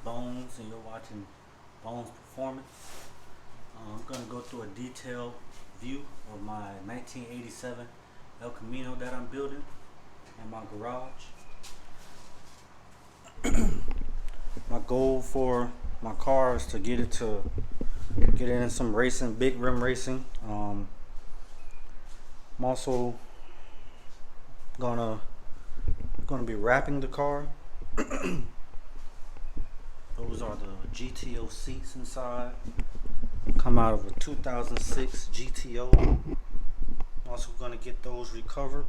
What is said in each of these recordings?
Bones, and you're watching Bones Performance. I'm going to go through a detailed view of my 1987 El Camino that I'm building in my garage. My goal for my car is to get it in some racing, big rim racing. I'm also gonna be wrapping the car. Those are the GTO seats inside. Come out of a 2006 GTO. I'm also gonna get those recovered.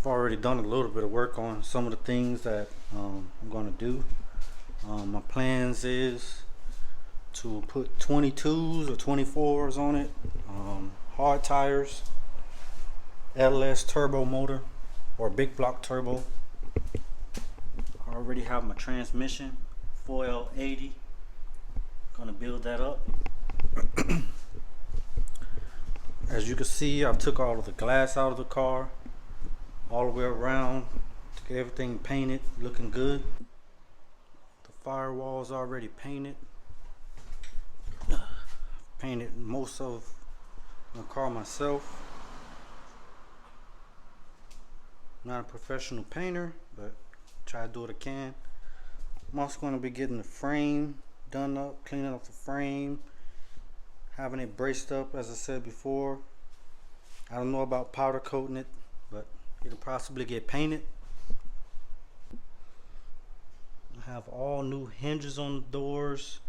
I've already done a little bit of work on some of the things that I'm gonna do. My plans is to put 22s or 24s on it, hard tires, LS turbo motor or big block turbo. I already have my transmission, 4L80. Gonna build that up. As you can see, I took all of the glass out of the car, all the way around, took everything painted, looking good. The firewall's already painted. Painted most of my car myself. Not a professional painter, but try to do what I can. I'm also going to be getting the frame done up, cleaning up the frame, having it braced up as I said before. I don't know about powder coating it, but it'll possibly get painted. I have all new hinges on the doors.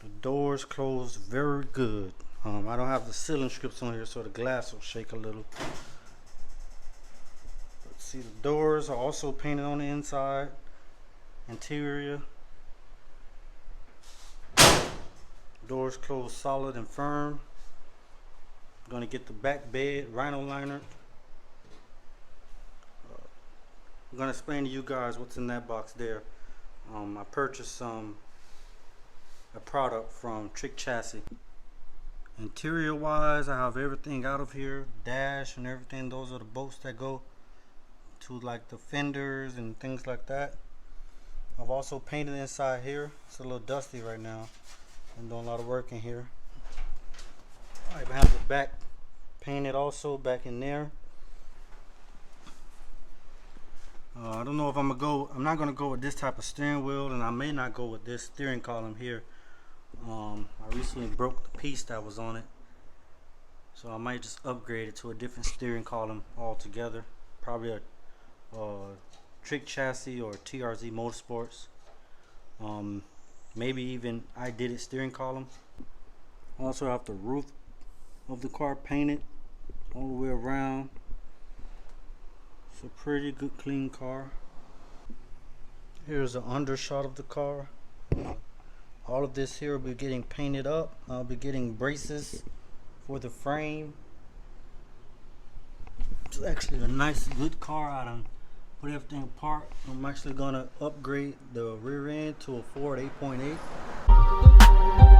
The doors close very good. I don't have the ceiling strips on here, so the glass will shake a little. But see, the doors are also painted on the inside. Interior. Doors close solid and firm. I'm gonna get the back bed rhino liner. I'm gonna explain to you guys what's in that box there. I purchased a product from Trick Chassis. Interior wise, I have everything out of here, dash and everything. Those are the bolts that go to like the fenders and things like that. I've also painted inside here. It's a little dusty right now. I'm doing a lot of work in here. I even have the back painted also back in there. I don't know if I'm not gonna go with this type of steering wheel, and I may not go with this steering column here. I recently broke the piece that was on it, so I might just upgrade it to a different steering column altogether. Probably a Trick Chassis or TRZ Motorsports. Maybe even I Did It steering column. Also have the roof of the car painted all the way around. It's a pretty good clean car. Here's an undershot of the car. All of this here will be getting painted up. I'll be getting braces for the frame. It's actually a nice good car. I done put everything apart. I'm actually gonna upgrade the rear end to a Ford 8.8.